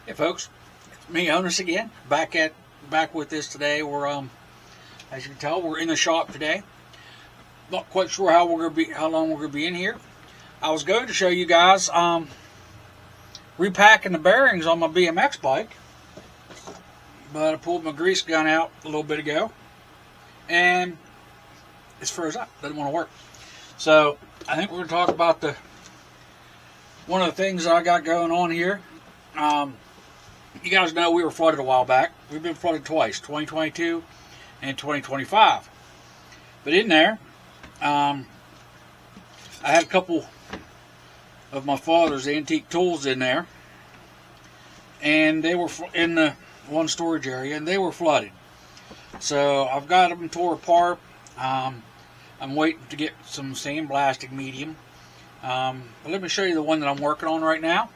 Hey folks, it's me, Onus again. Back with this today. We're as you can tell, we're in the shop today. Not quite sure how long we're gonna be in here. I was going to show you guys repacking the bearings on my BMX bike, but I pulled my grease gun out a little bit ago, and it's froze up. Doesn't want to work. So I think we're gonna talk about one of the things that I got going on here. You guys know we were flooded a while back. We've been flooded twice, 2022 and 2025. But in there, I had a couple of my father's antique tools in there, and they were in the one storage area, and they were flooded. So I've got them tore apart. I'm waiting to get some sandblasting medium. But let me show you the one that I'm working on right now.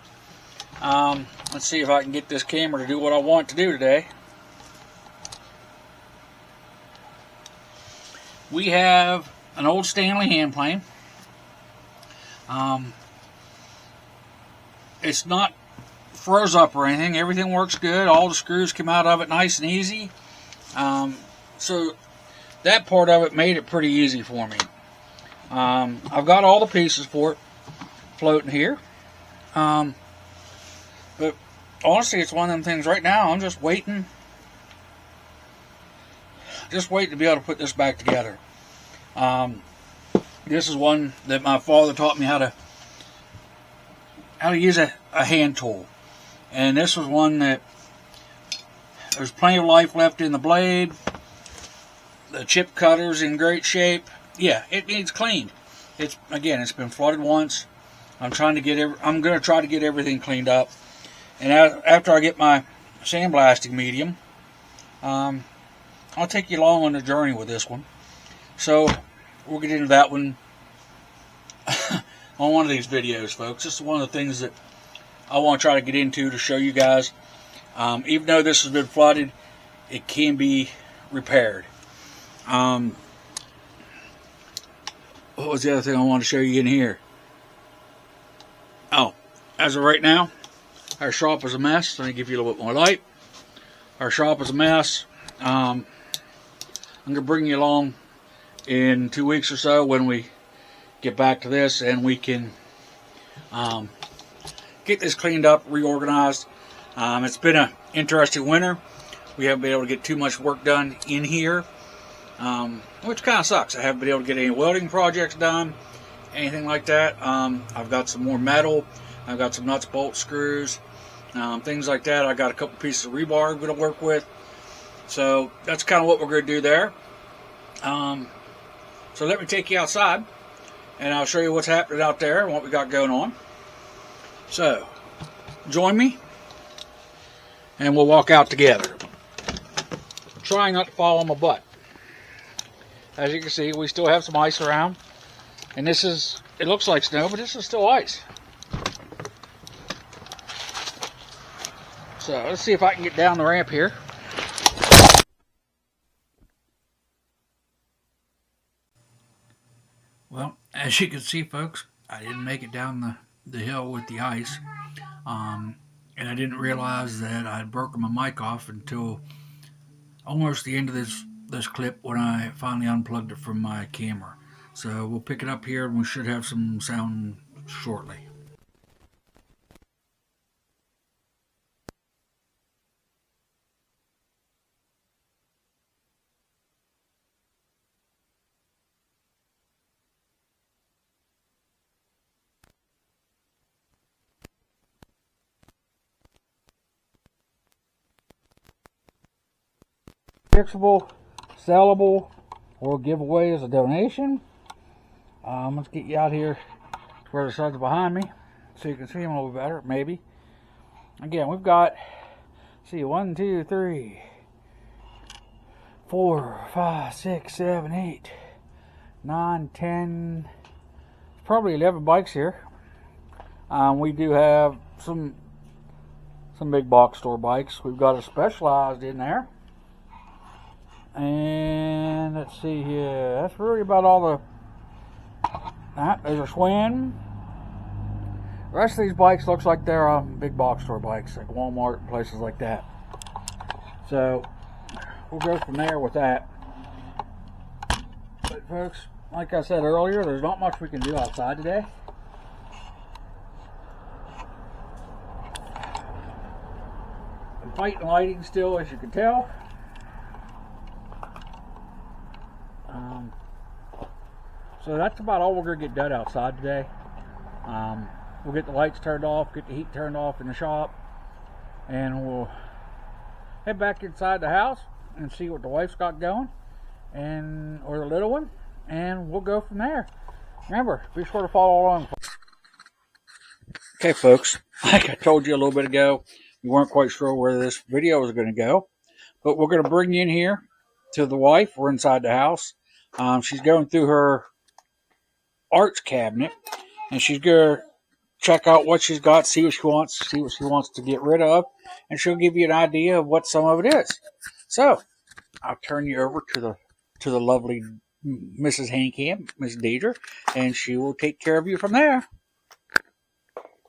Let's see if I can get this camera to do what I want to do today. We have an old Stanley hand plane. It's not froze up or anything. Everything works good. All the screws come out of it nice and easy. So that part of it made it pretty easy for me. I've got all the pieces for it floating here. But honestly, it's one of them things right now. I'm just waiting to be able to put this back together. This is one that my father taught me how to use a hand tool, and this was one that there's plenty of life left in the blade. The chip cutter's in great shape. Yeah, it needs cleaned. It's been flooded once. I'm going to try to get everything cleaned up. And after I get my sandblasting medium, I'll take you along on the journey with this one. So we'll get into that one on one of these videos, folks. This is one of the things that I want to try to get into to show you guys. Even though this has been flooded, it can be repaired. What was the other thing I wanted to show you in here? Oh, as of right now, our shop is a mess. Let me give you a little bit more light. Our shop is a mess. I'm going to bring you along in 2 weeks or so when we get back to this, and we can get this cleaned up, reorganized. It's been an interesting winter. We haven't been able to get too much work done in here, which kind of sucks. I haven't been able to get any welding projects done, anything like that. I've got some more metal. I've got some nuts, bolts, screws, things like that. I got a couple pieces of rebar I'm going to work with. So that's kind of what we're going to do there. So let me take you outside, and I'll show you what's happening out there and what we got going on. So join me, and we'll walk out together. Trying not to fall on my butt. As you can see, we still have some ice around, and it looks like snow, but this is still ice. So let's see if I can get down the ramp here. Well, as you can see, folks, I didn't make it down the hill with the ice. And I didn't realize that I'd broken my mic off until almost the end of this clip when I finally unplugged it from my camera. So we'll pick it up here, and we should have some sound shortly. Fixable, sellable, or giveaway as a donation. Let's get you out here where the sun's behind me so you can see them a little better, maybe. Again, we've got, see, 1, 2, 3, 4, 5, 6, 7, 8, 9, 10, probably 11 bikes here. We do have some big box store bikes. We've got a Specialized in there. And let's see here. That's really about all the... There's a Schwinn. The rest of these bikes looks like they're big box store bikes, like Walmart and places like that. So we'll go from there with that. But folks, like I said earlier, there's not much we can do outside today. I'm fighting lighting still, as you can tell. So that's about all we're going to get done outside today. We'll get the lights turned off, get the heat turned off in the shop, and we'll head back inside the house and see what the wife's got going, or the little one, and we'll go from there. Remember, be sure to follow along. Okay, folks, like I told you a little bit ago, we weren't quite sure where this video was going to go, but we're going to bring you in here to the wife. We're inside the house. She's going through her arts cabinet, and she's going to check out what she's got, see what she wants to get rid of, and she'll give you an idea of what some of it is. So I'll turn you over to the lovely Mrs. Handicam, Miss Deedra, and she will take care of you from there.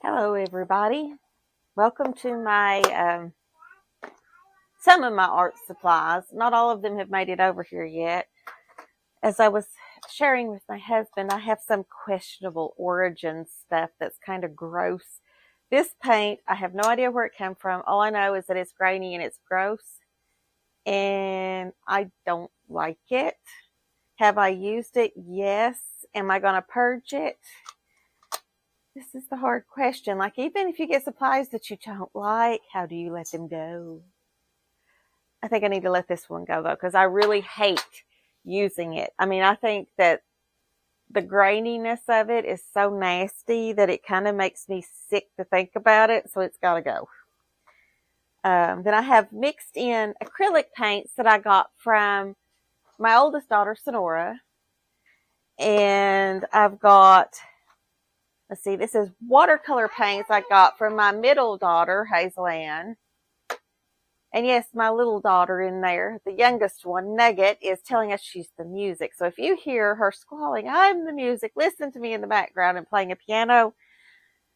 Hello, everybody. Welcome to my some of my art supplies. Not all of them have made it over here yet. As I was sharing with my husband, I have some questionable origin stuff that's kind of gross. This paint, I have no idea where it came from. All I know is that it's grainy and it's gross, and I don't like it. Have I used it? Yes. Am I going to purge it? This is the hard question. Like, even if you get supplies that you don't like, how do you let them go? I think I need to let this one go, though, because I really hate using it. I mean, I think that the graininess of it is so nasty that it kind of makes me sick to think about it, so it's got to go. Then I have mixed in acrylic paints that I got from my oldest daughter, Sonora. And I've got, let's see, this is watercolor paints I got from my middle daughter, Hazel Ann. And yes, my little daughter in there, the youngest one, Nugget, is telling us she's the music. So if you hear her squalling, I'm the music, listen to me in the background and playing a piano,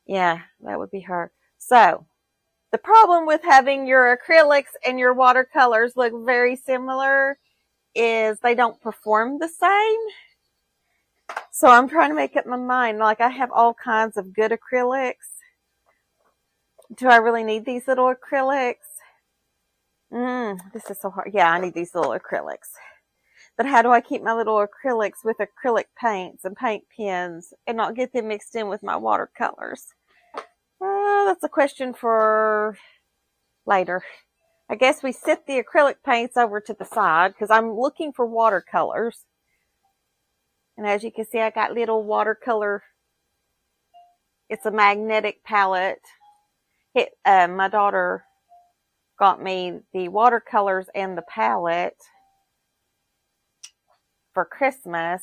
yeah, that would be her. So the problem with having your acrylics and your watercolors look very similar is they don't perform the same. So I'm trying to make up my mind. Like, I have all kinds of good acrylics. Do I really need these little acrylics? This is so hard. Yeah, I need these little acrylics. But how do I keep my little acrylics with acrylic paints and paint pens and not get them mixed in with my watercolors? That's a question for later. I guess we set the acrylic paints over to the side because I'm looking for watercolors. And as you can see, I got little watercolor. It's a magnetic palette. My daughter got me the watercolors and the palette for Christmas.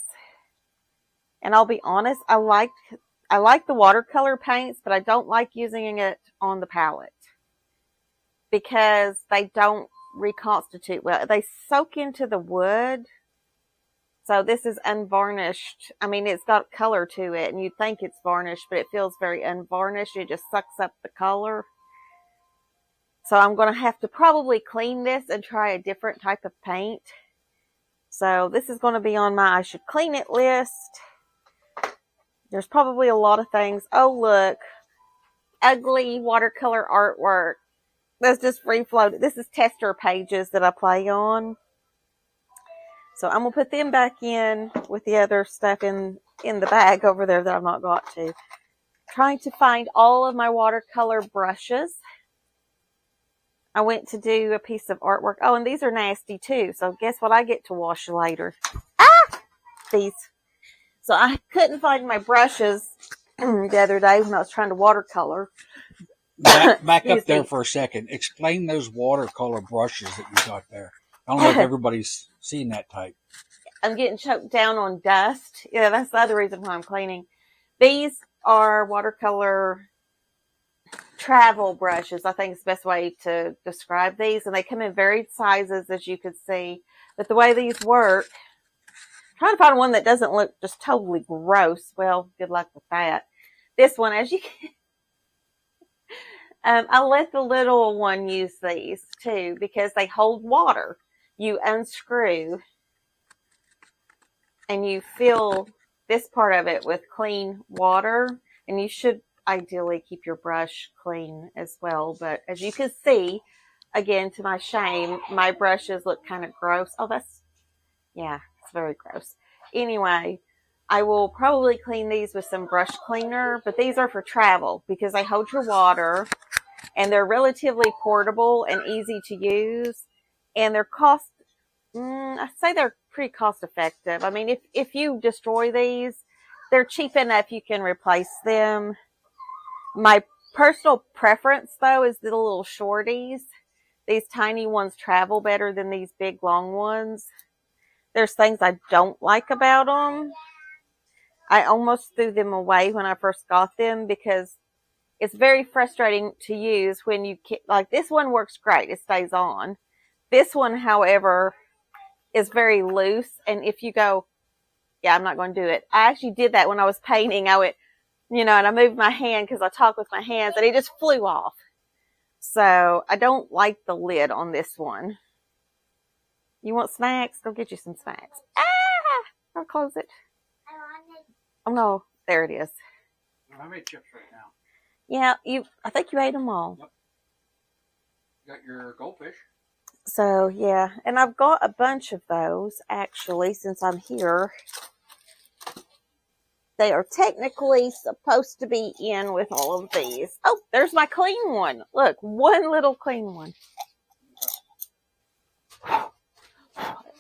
And I'll be honest, I like the watercolor paints, but I don't like using it on the palette because they don't reconstitute well. They soak into the wood. So this is unvarnished. I mean, it's got color to it, and you'd think it's varnished, but it feels very unvarnished. It just sucks up the color. So I'm going to have to probably clean this and try a different type of paint. So this is going to be on my I should clean it list. There's probably a lot of things. Oh, look. Ugly watercolor artwork. That's just free floated. This is tester pages that I play on. So I'm going to put them back in with the other stuff in the bag over there that I've not got to. Trying to find all of my watercolor brushes. I went to do a piece of artwork. Oh, and these are nasty too. So guess what I get to wash later? These. So I couldn't find my brushes the other day when I was trying to watercolor. Back up there for a second. Explain those watercolor brushes that you got there. I don't know if everybody's seen that type. I'm getting choked down on dust. Yeah, that's the other reason why I'm cleaning. These are watercolor travel brushes. I think it's the best way to describe these. And they come in varied sizes, as you can see. But the way these work, I'm trying to find one that doesn't look just totally gross. Well, good luck with that. This one, as you can, I let the little one use these too because they hold water. You unscrew and you fill this part of it with clean water, and you should ideally keep your brush clean as well. But as you can see, again, to my shame, my brushes look kind of gross. Oh, yeah, it's very gross. Anyway, I will probably clean these with some brush cleaner, but these are for travel because they hold your water and they're relatively portable and easy to use, and they're I say they're pretty cost effective. I mean, if you destroy these, they're cheap enough you can replace them. My personal preference, though, is the little shorties. These tiny ones travel better than these big long ones. There's things I don't like about them. I almost threw them away when I first got them because it's very frustrating to use when you like this one works great. It stays on. This one, however, is very loose. And if you go, yeah, I'm not going to do it. I actually did that when I was painting. I went, and I moved my hand because I talk with my hands and it just flew off. So I don't like the lid on this one. You want snacks? Go get you some snacks. I'll close it. Oh no, there it is. I made chips right now. Yeah, I think you ate them all. Yep. You got your goldfish. So, yeah, and I've got a bunch of those, actually, since I'm here. They are technically supposed to be in with all of these. Oh, there's my clean one. Look, one little clean one.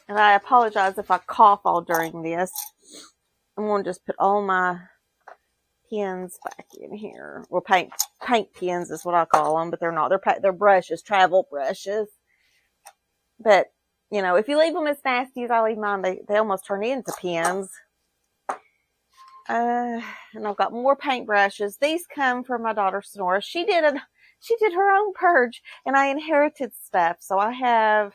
And I apologize if I cough all during this. I'm going to just put all my pins back in here. Well, paint pins is what I call them, but they're not. They're brushes, travel brushes. But, if you leave them as nasty as I leave mine, they almost turn into pins. And I've got more paint brushes. These come from my daughter, Sonora. She did her own purge, and I inherited stuff. So I have,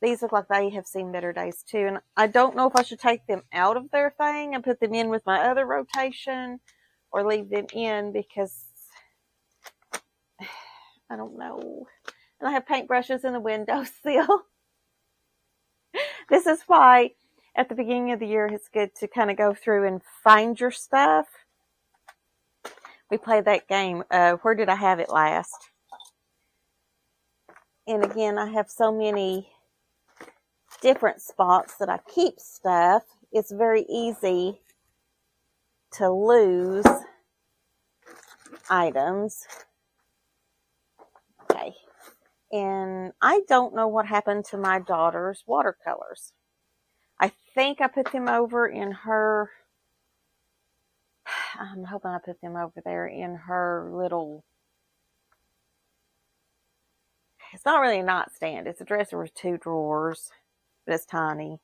these look like they have seen better days too. And I don't know if I should take them out of their thing and put them in with my other rotation or leave them in because I don't know. And I have paintbrushes in the windowsill. This is why at the beginning of the year it's good to kind of go through and find your stuff. We played that game. Where did I have it last? And again, I have so many different spots that I keep stuff. It's very easy to lose items. Okay. And I don't know what happened to my daughter's watercolors. I think I put them over in her, I'm hoping I put them over there in her little, it's not really a nightstand. It's a dresser with 2 drawers, but it's tiny.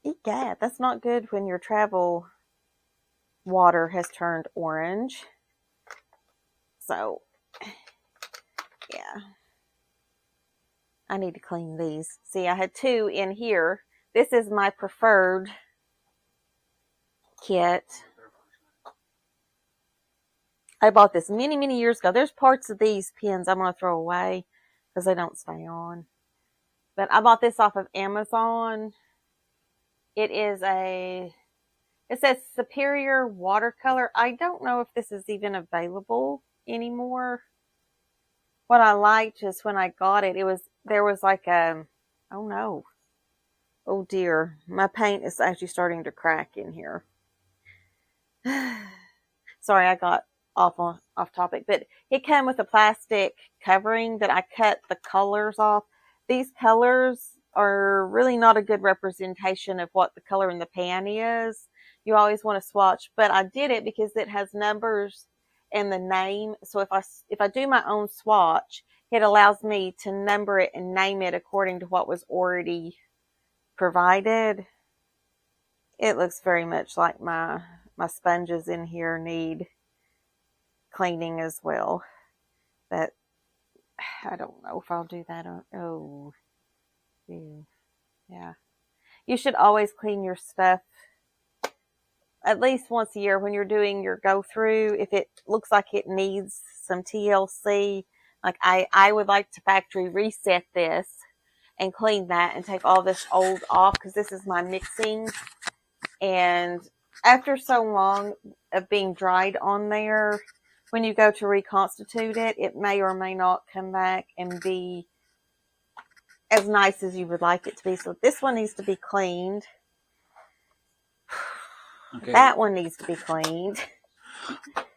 Egad, that's not good when your travel water has turned orange. So, yeah. I need to clean these. See, I had 2 in here. This is my preferred kit. I bought this many, many years ago. There's parts of these pins I'm going to throw away because they don't stay on. But I bought this off of Amazon. It says Superior Watercolor. I don't know if this is even available anymore. What I liked is when I got it, there was like oh no. Oh dear. My paint is actually starting to crack in here. Sorry, I got off topic, but it came with a plastic covering that I cut the colors off. These colors are really not a good representation of what the color in the pan is. You always want to swatch, but I did it because it has numbers and the name. So if I do my own swatch, it allows me to number it and name it according to what was already provided. It looks very much like my sponges in here need cleaning as well. But I don't know if I'll do that. Yeah. You should always clean your stuff at least once a year when you're doing your go through, if it looks like it needs some TLC, like I would like to factory reset this and clean that and take all this old off, because this is my mixing. And after so long of being dried on there, when you go to reconstitute it, it may or may not come back and be as nice as you would like it to be. So this one needs to be cleaned. Okay. That one needs to be cleaned.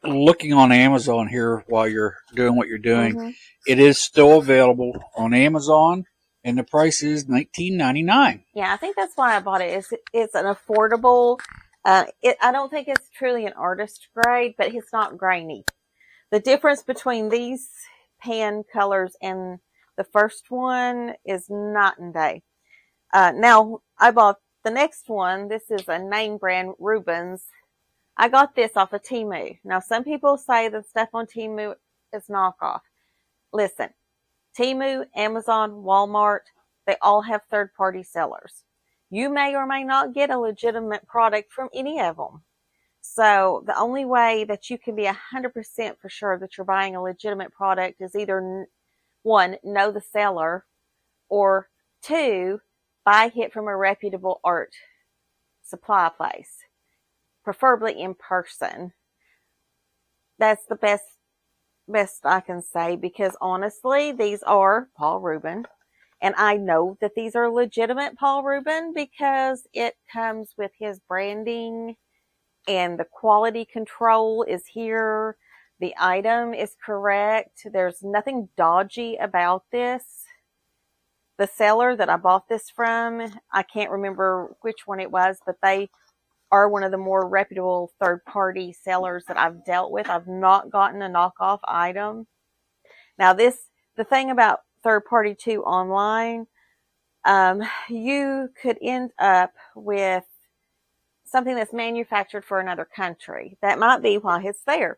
Looking on Amazon here while you're doing what you're doing, it is still available on Amazon, and the price is $19.99. Yeah, I think that's why I bought it. It's an affordable. I don't think it's truly an artist grade, but it's not grainy. The difference between these pan colors and the first one is night and day. Now, I bought the next one. This is a name brand, Rubens. I got this off of Temu. Now, some people say the stuff on Temu is knockoff. Listen, Temu, Amazon, Walmart, they all have third-party sellers. You may or may not get a legitimate product from any of them. So the only way that you can be 100% for sure that you're buying a legitimate product is either, one, know the seller, or two, buy it from a reputable art supply place, preferably in person. That's the best I can say, because honestly, these are Paul Rubin. And I know that these are legitimate Paul Rubin because it comes with his branding and the quality control is here. The item is correct. There's nothing dodgy about this. The seller that I bought this from, I can't remember which one it was, but they are one of the more reputable third-party sellers that I've dealt with. I've not gotten a knockoff item. Now the thing about third-party too online, you could end up with something that's manufactured for another country. That might be why it's there.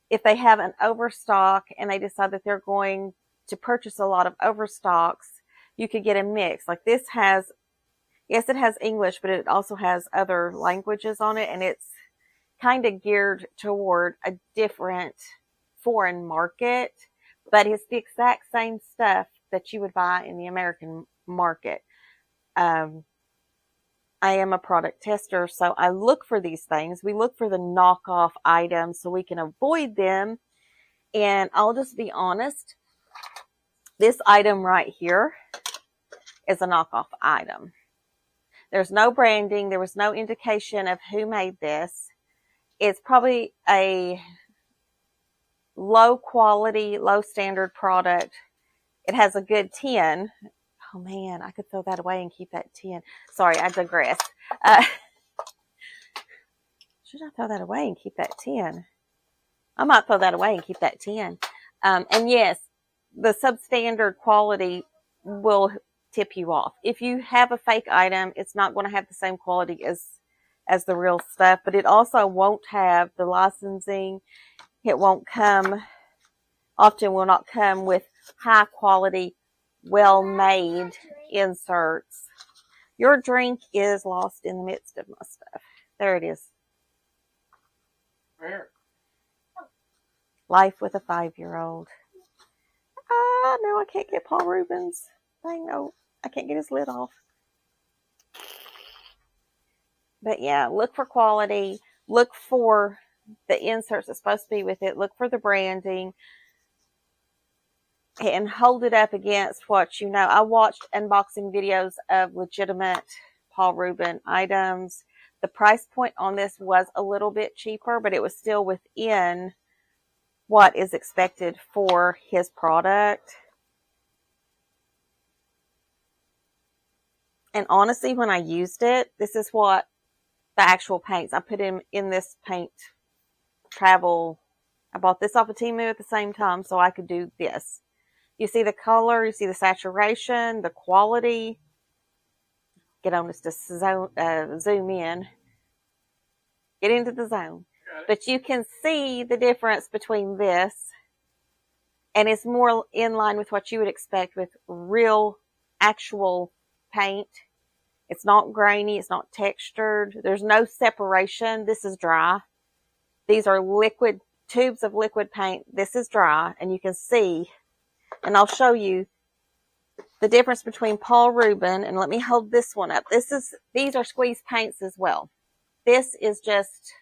If they have an overstock and they decide that they're going to purchase a lot of overstocks, you could get a mix. Like this has, yes, it has English, but it also has other languages on it, and it's kind of geared toward a different foreign market, but it's the exact same stuff that you would buy in the American market. I am a product tester, so I look for these things. We look for the knockoff items so we can avoid them. And I'll just be honest, this item right here is a knockoff item. There's no branding. There was no indication of who made this. It's probably a low quality, low standard product. It has a good 10. Oh man, I could throw that away and keep that 10. Sorry, I digress. Should I throw that away and keep that 10? I might throw that away and keep that 10. And yes, the substandard quality will tip you off. If you have a fake item, it's not going to have the same quality as the real stuff, but it also won't have the licensing. It won't come, often will not come with high quality, well-made inserts. Your drink is lost in the midst of my stuff. There it is. Where? Life with a 5-year-old. No, I can't get Paul Rubens. Dang, no, I can't get his lid off. But yeah, look for quality. Look for the inserts that's supposed to be with it. Look for the branding. And hold it up against what you know. I watched unboxing videos of legitimate Paul Rubin items. The price point on this was a little bit cheaper, but it was still within what is expected for his product. And honestly, when I used it, this is what the actual paints. I put him in this paint travel. I bought this off of Temu at the same time so I could do this. You see the color, you see the saturation, the quality. Get on this to zoom in. Get into the zone. But you can see the difference between this, and it's more in line with what you would expect with real, actual paint. It's not grainy. It's not textured. There's no separation. This is dry. These are liquid tubes of liquid paint. This is dry, and you can see, and I'll show you the difference between Paul Rubin, and let me hold this one up. These are squeeze paints as well. This is just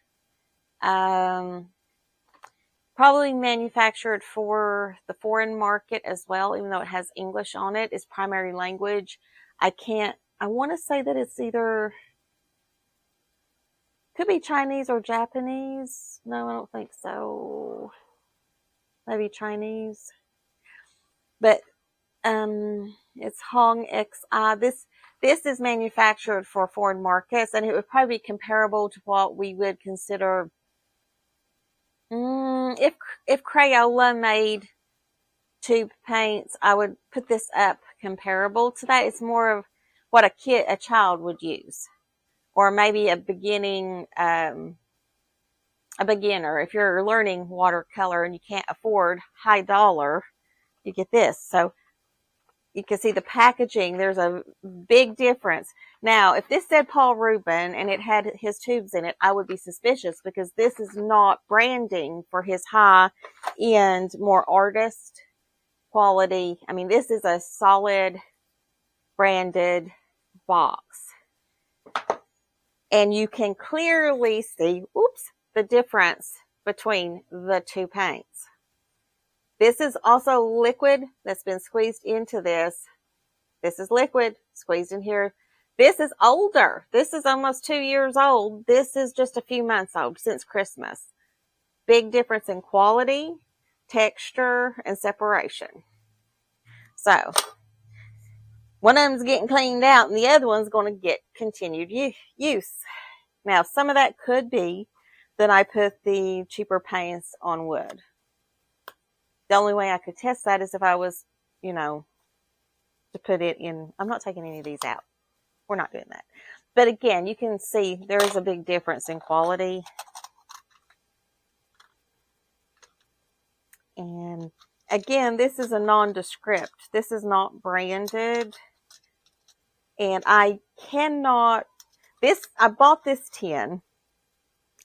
probably manufactured for the foreign market as well, even though it has English on it. It's primary language. I want to say that it's either, could be Chinese or Japanese. No, I don't think so. Maybe Chinese. But it's Hong XI. This is manufactured for foreign markets, and it would probably be comparable to what we would consider if Crayola made tube paints. I would put this up comparable to that. It's more of what a child would use, or maybe a beginner. If you're learning watercolor and you can't afford high dollar, you get this. So you can see the packaging. There's a big difference. Now, if this said Paul Rubin and it had his tubes in it, I would be suspicious, because this is not branding for his high-end, more artist quality. I mean, this is a solid branded box. And you can clearly see, the difference between the two paints. This is also liquid that's been squeezed into this. This is liquid squeezed in here. This is older. This is almost 2 years old. This is just a few months old, since Christmas. Big difference in quality, texture, and separation. So, one of them's getting cleaned out and the other one's going to get continued use. Now, some of that could be that I put the cheaper paints on wood. The only way I could test that is if I was, to put it in. I'm not taking any of these out. We're not doing that. But again, you can see there is a big difference in quality. And again, this is a nondescript. This is not branded. And I bought this tin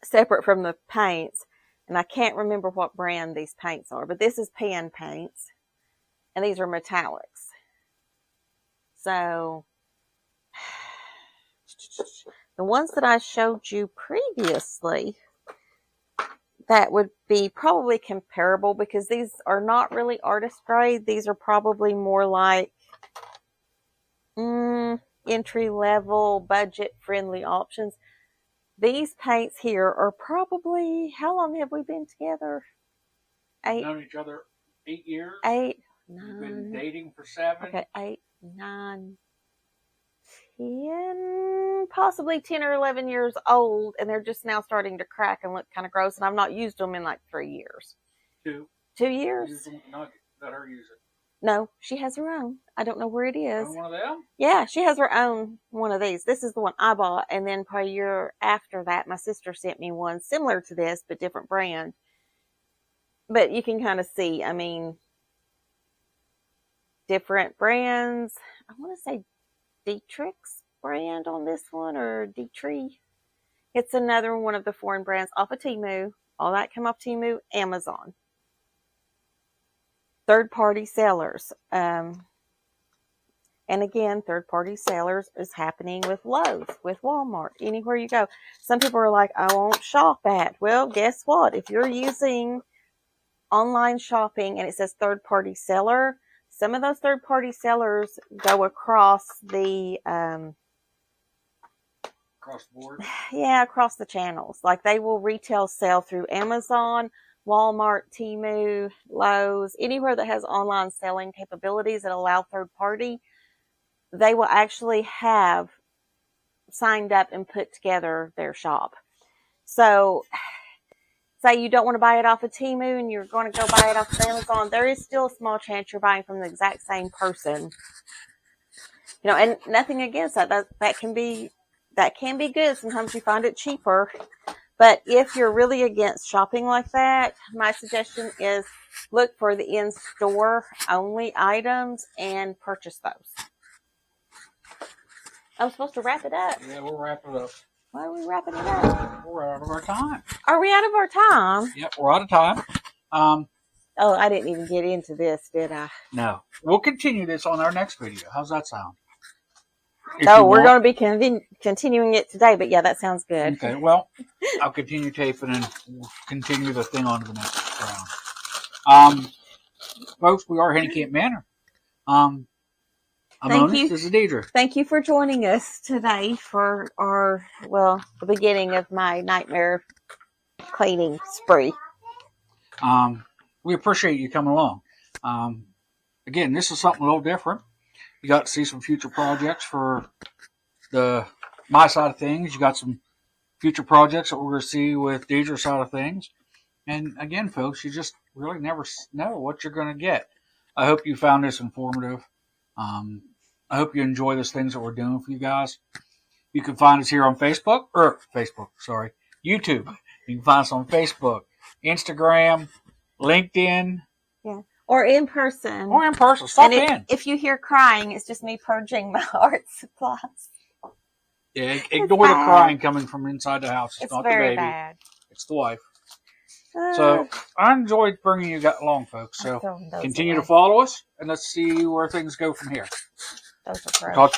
separate from the paints. And I can't remember what brand these paints are, but this is pan paints, and these are metallics. So, the ones that I showed you previously, that would be probably comparable, because these are not really artist grade. These are probably more like entry-level, budget-friendly options. These paints here are probably, how long have we been together? We've known each other 8 years. 8, 9. We've been dating for 7. Okay, 8, 9, 10, possibly 10 or 11 years old, and they're just now starting to crack and look kind of gross, and I've not used them in like 3 years. 2. 2 years? Use them, not let her use it. No, she has her own. I don't know where it is. One of them? Yeah, she has her own one of these. This is the one I bought, and then probably a year after that, my sister sent me one similar to this, but different brand. But you can kind of see, I mean, different brands. I want to say Deetrix brand on this one, or Deetree. It's another one of the foreign brands off of Temu. All that come off Temu, Amazon. Third-party sellers. And again, third-party sellers is happening with Lowe's, with Walmart, anywhere you go. Some people are like, I won't shop at. Well, guess what? If you're using online shopping and it says third-party seller, some of those third-party sellers go across the... across the board? Yeah, across the channels. Like, they will retail sell through Amazon, Walmart, Temu, Lowe's, anywhere that has online selling capabilities that allow third party, they will actually have signed up and put together their shop. So, say you don't want to buy it off of Temu and you're going to go buy it off of Amazon, there is still a small chance you're buying from the exact same person. And nothing against that. That can be good. Sometimes you find it cheaper. But if you're really against shopping like that, my suggestion is look for the in-store only items and purchase those. I'm supposed to wrap it up. Yeah, we'll wrap it up. Why are we wrapping it up? We're out of our time. Are we out of our time? Yep, we're out of time. Oh, I didn't even get into this, did I? No. We'll continue this on our next video. How's that sound? No, we're going to be continuing it today, but yeah, that sounds good. Okay, well, I'll continue taping and we'll continue the thing on to the next round. Folks, we are Handicap Manor. I'm Honest. This is Deedra. Thank you for joining us today for the beginning of my nightmare cleaning spree. We appreciate you coming along. Again, this is something a little different. You got to see some future projects for my side of things. You got some future projects that we're going to see with Deedra's side of things. And again, folks, you just really never know what you're going to get. I hope you found this informative. I hope you enjoy these things that we're doing for you guys. You can find us here on YouTube. You can find us on Facebook, Instagram, LinkedIn. Yeah. Or in person. Stop in. If you hear crying, it's just me purging my art supplies. Yeah, ignore the crying coming from inside the house. It's not the baby. Very bad. It's the wife. So I enjoyed bringing you along, folks. So continue to follow us, and let's see where things go from here. Those are gross. Talk to you later.